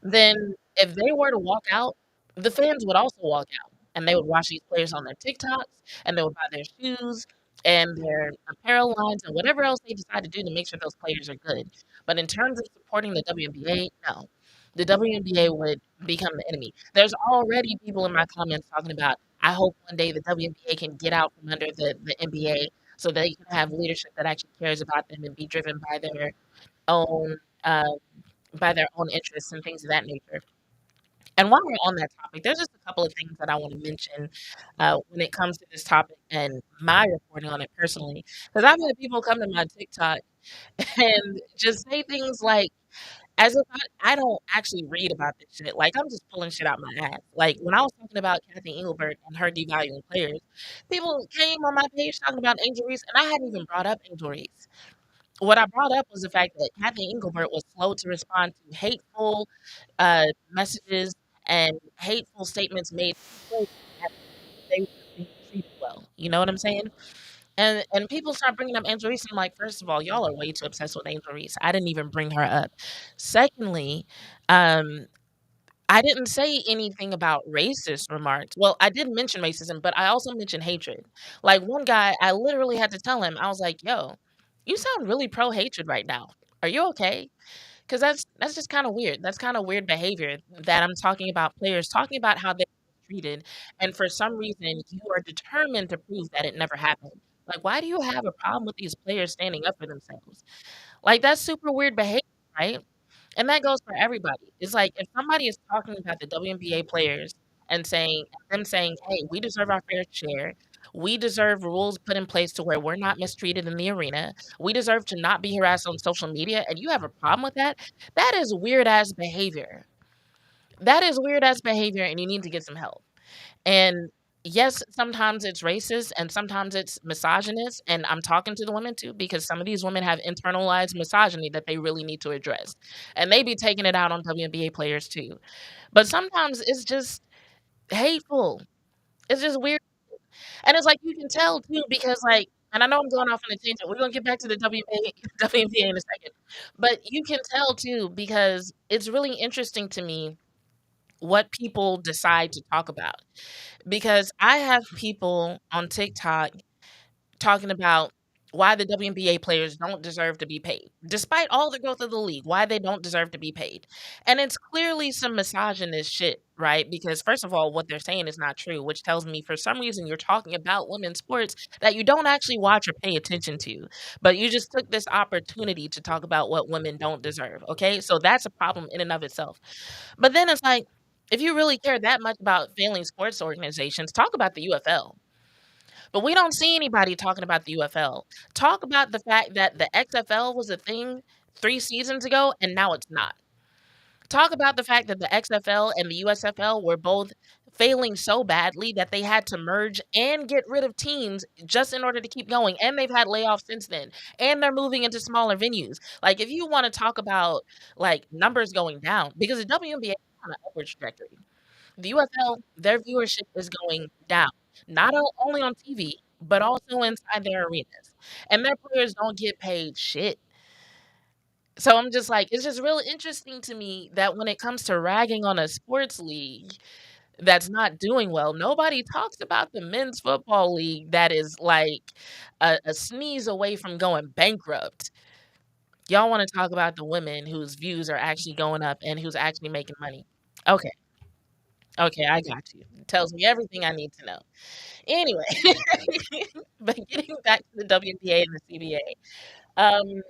then if they were to walk out, the fans would also walk out, and they would watch these players on their TikToks, and they would buy their shoes and their apparel lines and whatever else they decide to do to make sure those players are good. But in terms of supporting the WNBA, no. The WNBA would become the enemy. There's already people in my comments talking about, I hope one day the WNBA can get out from under the NBA so they can have leadership that actually cares about them and be driven own uh, by their own interests and things of that nature. And while we're on that topic, there's just a couple of things that I want to mention when it comes to this topic and my reporting on it personally. Because I've had people come to my TikTok and just say things like, as if I don't actually read about this shit. Like, I'm just pulling shit out my ass. Like, when I was talking about Kathy Engelbert and her devaluing players, people came on my page talking about Angel Reese, and I hadn't even brought up Angel Reese. What I brought up was the fact that Kathy Engelbert was slow to respond to hateful messages and hateful statements made that they were being treated well. You know what I'm saying? And people start bringing up Angel Reese. I'm like, first of all, y'all are way too obsessed with Angel Reese. I didn't even bring her up. Secondly, um, I didn't say anything about racist remarks. Well, I did mention racism, but I also mentioned hatred. Like one guy, I literally had to tell him, I was like, yo, you sound really pro hatred right now. Are you okay? Because that's just kind of weird. That's kind of weird behavior that I'm talking about players talking about how they're treated, and for some reason you are determined to prove that it never happened. Like, why do you have a problem with these players standing up for themselves? Like, that's super weird behavior, right? And that goes for everybody. It's like if somebody is talking about the WNBA players and saying, "Hey, we deserve our fair share. We deserve rules put in place to where we're not mistreated in the arena. We deserve to not be harassed on social media," and you have a problem with that, that is weird ass behavior. That is weird ass behavior, and you need to get some help. And yes, sometimes it's racist and sometimes it's misogynist. And I'm talking to the women too, because some of these women have internalized misogyny that they really need to address. And they be taking it out on WNBA players too. But sometimes it's just hateful. It's just weird. And it's like you can tell too, because like, and I know I'm going off on a tangent. We're gonna get back to the WNBA in a second. But you can tell too, because it's really interesting to me what people decide to talk about. Because I have people on TikTok talking about why the WNBA players don't deserve to be paid, despite all the growth of the league, why they don't deserve to be paid. And it's clearly some misogynist shit, right? Because, first of all, what they're saying is not true, which tells me for some reason you're talking about women's sports that you don't actually watch or pay attention to. But you just took this opportunity to talk about what women don't deserve, okay? So that's a problem in and of itself. But then it's like, if you really care that much about failing sports organizations, talk about the UFL. But we don't see anybody talking about the UFL. Talk about the fact that the XFL was a thing 3 seasons ago and now it's not. Talk about the fact that the XFL and the USFL were both failing so badly that they had to merge and get rid of teams just in order to keep going. And they've had layoffs since then. And they're moving into smaller venues. Like, if you want to talk about like numbers going down, because the WNBA is on an upward trajectory. The UFL, their viewership is going down, not only on TV, but also inside their arenas. And their players don't get paid shit. So I'm just like, it's just really interesting to me that when it comes to ragging on a sports league that's not doing well, nobody talks about the men's football league that is like a sneeze away from going bankrupt. Y'all want to talk about the women whose views are actually going up and who's actually making money. Okay. Okay, I got you. Tells me everything I need to know. Anyway, but getting back to the WNBA and the CBA,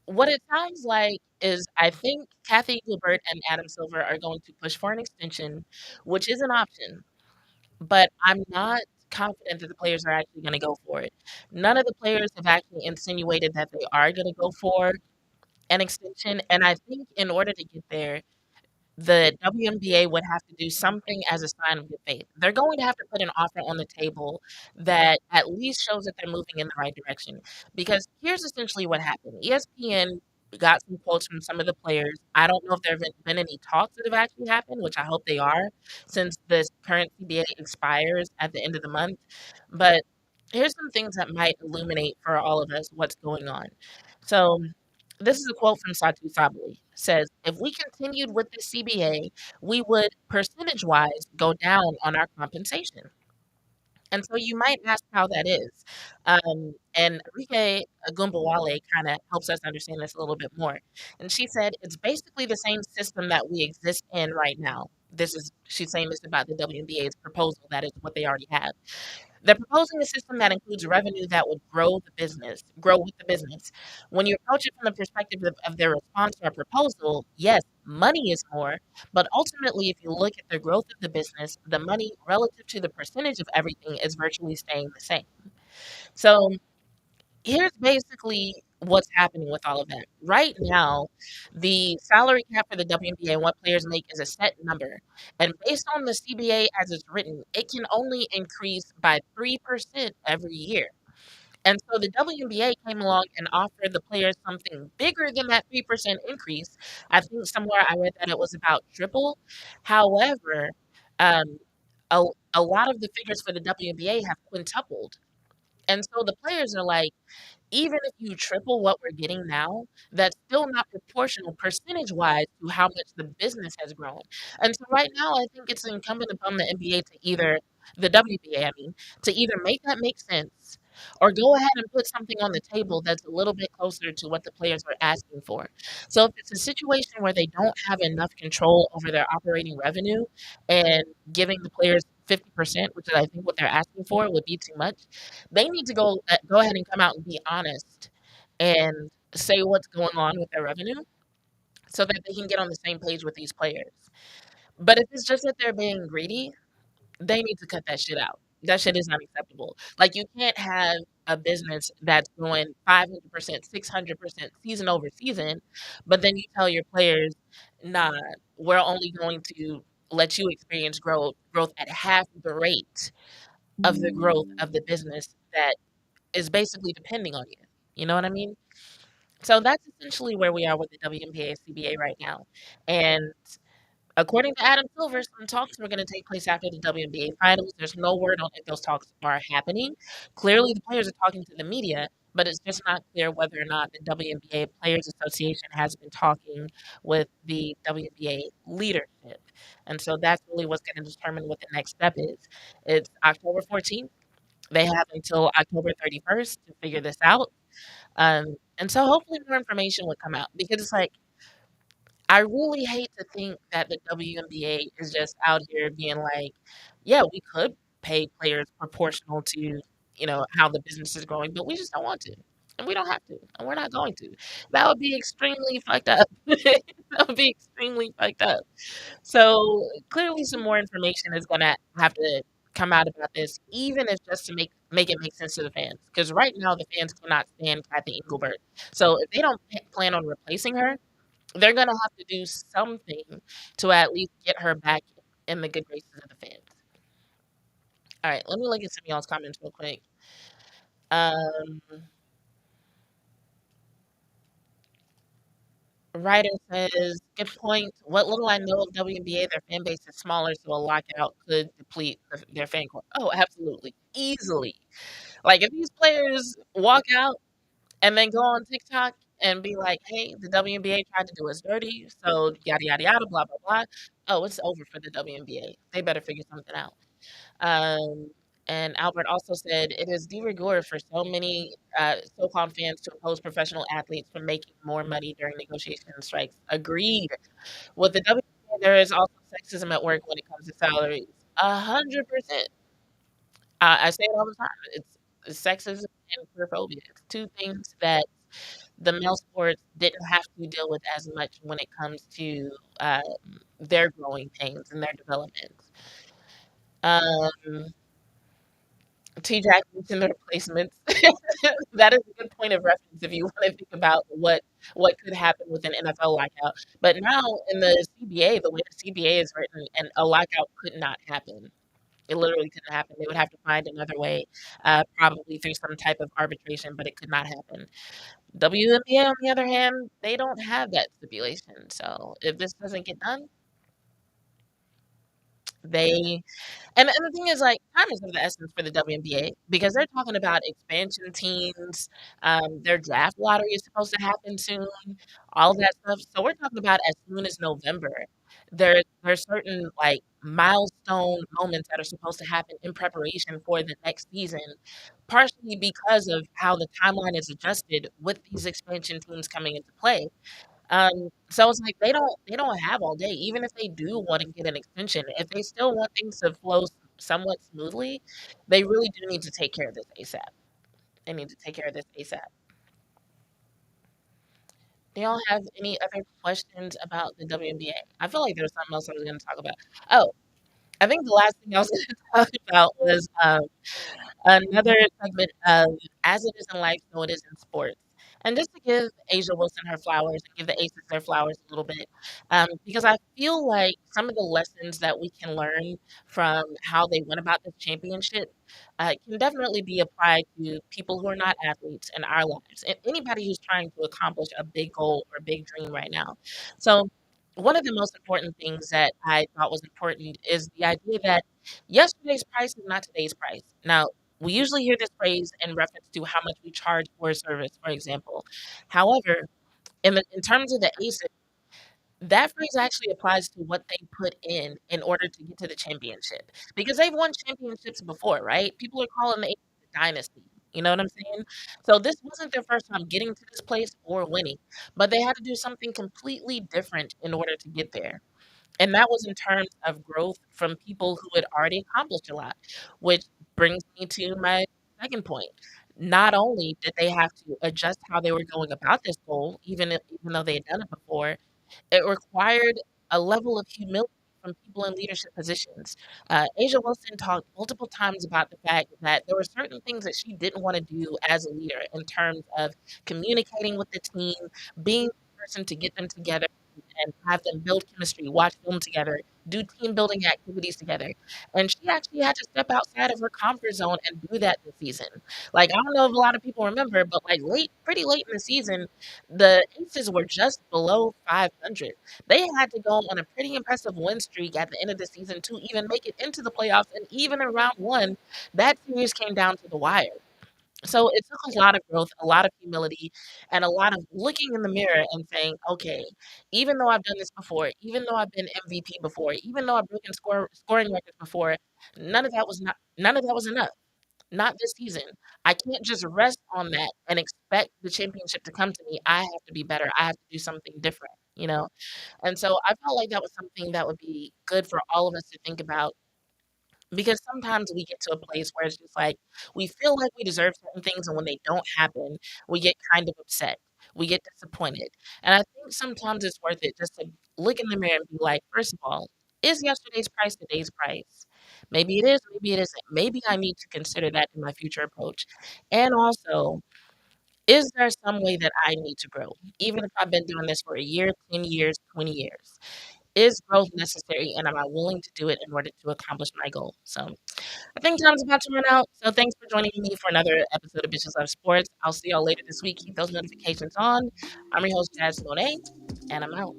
what it sounds like is I think Kathy Gilbert and Adam Silver are going to push for an extension, which is an option, but I'm not confident that the players are actually going to go for it. None of the players have actually insinuated that they are going to go for an extension, and I think in order to get there, the WNBA would have to do something as a sign of good faith. They're going to have to put an offer on the table that at least shows that they're moving in the right direction. Because here's essentially what happened. ESPN got some quotes from some of the players. I don't know if there have been any talks that have actually happened, which I hope they are, since this current CBA expires at the end of the month. But here's some things that might illuminate for all of us what's going on. So this is a quote from Satu Sabali. Says, if we continued with the CBA, we would percentage-wise go down on our compensation. And so you might ask how that is. And Rike Agumbawale kind of helps us understand this a little bit more. And she said, it's basically the same system that we exist in right now. She's saying this about the WNBA's proposal. That is what they already have. They're proposing a system that includes revenue that would grow with the business. When you approach it from the perspective of their response to our proposal, yes, money is more, but ultimately, if you look at the growth of the business, the money relative to the percentage of everything is virtually staying the same. So here's basically what's happening with all of that. Right now, the salary cap for the WNBA and what players make is a set number. And based on the CBA as it's written, it can only increase by 3% every year. And so the WNBA came along and offered the players something bigger than that 3% increase. I think somewhere I read that it was about triple. However, um, a, a lot of the figures for the WNBA have quintupled. And so the players are like, even if you triple what we're getting now, that's still not proportional percentage-wise to how much the business has grown. And so right now, I think it's incumbent upon the NBA to either the WBA, I mean, to either make that make sense or go ahead and put something on the table that's a little bit closer to what the players are asking for. So if it's a situation where they don't have enough control over their operating revenue and giving the players 50%, which is I think what they're asking for, would be too much, they need to go ahead and come out and be honest and say what's going on with their revenue so that they can get on the same page with these players. But if it's just that they're being greedy, they need to cut that shit out. That shit is not acceptable. Like, you can't have a business that's going 500%, 600% season over season, but then you tell your players, nah, we're only going to let you experience growth at half the rate of the growth of the business that is basically depending on you. You know what I mean? So that's essentially where we are with the WNBA CBA right now. And according to Adam Silver, some talks were going to take place after the WNBA finals. There's no word on if those talks are happening. Clearly, the players are talking to the media, but it's just not clear whether or not the WNBA Players Association has been talking with the WNBA leadership. And so that's really what's going to determine what the next step is. It's October 14th. They have until October 31st to figure this out. And so hopefully more information would come out because it's like, I really hate to think that the WNBA is just out here being like, yeah, we could pay players proportional to, how the business is growing, but we just don't want to. And we don't have to. And we're not going to. That would be extremely fucked up. That would be extremely fucked up. So clearly some more information is gonna have to come out about this, even if just to make it make sense to the fans. Because right now the fans cannot stand Kathy Engelbert. So if they don't plan on replacing her, they're gonna have to do something to at least get her back in the good graces of the fans. All right, let me look at some of y'all's comments real quick. Um, Writer says, good point. What little I know of WNBA, their fan base is smaller, so a lockout could deplete their fan core. Oh, absolutely. Easily. Like, if these players walk out and then go on TikTok and be like, hey, the WNBA tried to do us dirty, so yada, yada, yada, blah, blah, blah. Oh, it's over for the WNBA. They better figure something out. Um, and Albert also said it is de rigueur for so many so-called fans to oppose professional athletes from making more money during negotiation and strikes. Agreed. With the WNBA, there is also sexism at work when it comes to salaries. 100%. I say it all the time. It's sexism and queerphobia. It's two things that the male sports didn't have to deal with as much when it comes to their growing pains and their development. Um, T-Jack mentioned the replacements. That is a good point of reference if you want to think about what could happen with an NFL lockout. But now in the CBA, the way the CBA is written, and a lockout could not happen. It literally couldn't happen. They would have to find another way, probably through some type of arbitration, but it could not happen. WNBA, on the other hand, they don't have that stipulation. So if this doesn't get done, they and the thing is, like, time is of the essence for the WNBA because they're talking about expansion teams. Their draft lottery is supposed to happen soon, all of that stuff. So we're talking about as soon as November. There's certain like milestone moments that are supposed to happen in preparation for the next season, partially because of how the timeline is adjusted with these expansion teams coming into play. So it's like they don't have all day. Even if they do want to get an extension, if they still want things to flow somewhat smoothly, they really do need to take care of this ASAP. They need to take care of this ASAP. Do y'all have any other questions about the WNBA? I feel like there was something else I was going to talk about. Oh, I think the last thing I was going to talk about was another segment of As It Is in Life, So It Is in Sports. And just to give Asia Wilson her flowers and give the Aces their flowers a little bit, because I feel like some of the lessons that we can learn from how they went about this championship can definitely be applied to people who are not athletes in our lives and anybody who's trying to accomplish a big goal or a big dream right now. So, one of the most important things that I thought was important is the idea that yesterday's price is not today's price. Now, we usually hear this phrase in reference to how much we charge for a service, for example. However, in terms of the ASIC, that phrase actually applies to what they put in order to get to the championship because they've won championships before, right? People are calling the ASIC a dynasty. You know what I'm saying? So this wasn't their first time getting to this place or winning, but they had to do something completely different in order to get there. And that was in terms of growth from people who had already accomplished a lot, which brings me to my second point. Not only did they have to adjust how they were going about this goal, even though they had done it before, it required a level of humility from people in leadership positions. Asia Wilson talked multiple times about the fact that there were certain things that she didn't want to do as a leader in terms of communicating with the team, being the person to get them together and have them build chemistry, watch film together, do team building activities together. And she actually had to step outside of her comfort zone and do that this season. Like, I don't know if a lot of people remember, but like pretty late in the season, the Aces were just below 500. They had to go on a pretty impressive win streak at the end of the season to even make it into the playoffs. And even in round one, that series came down to the wire. So it took a lot of growth, a lot of humility, and a lot of looking in the mirror and saying, okay, even though I've done this before, even though I've been MVP before, even though I've broken scoring records before, none of that was enough. Not this season. I can't just rest on that and expect the championship to come to me. I have to be better. I have to do something different, you know? And so I felt like that was something that would be good for all of us to think about because sometimes we get to a place where it's just like we feel like we deserve certain things, and when they don't happen, we get kind of upset. We get disappointed. And I think sometimes it's worth it just to look in the mirror and be like, first of all, is yesterday's price today's price? Maybe it is, maybe it isn't. Maybe I need to consider that in my future approach. And also, is there some way that I need to grow? Even if I've been doing this for a year, 10 years, 20 years. Is growth necessary, and am I willing to do it in order to accomplish my goal? So I think time's about to run out. So thanks for joining me for another episode of Bitches Love Sports. I'll see y'all later this week. Keep those notifications on. I'm your host, Jazz Monet, and I'm out.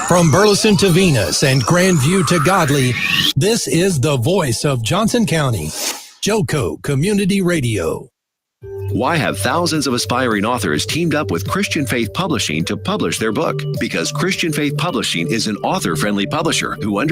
From Burleson to Venus and Grandview to Godley, this is the voice of Johnson County, Joco Community Radio. Why have thousands of aspiring authors teamed up with Christian Faith Publishing to publish their book? Because Christian Faith Publishing is an author-friendly publisher who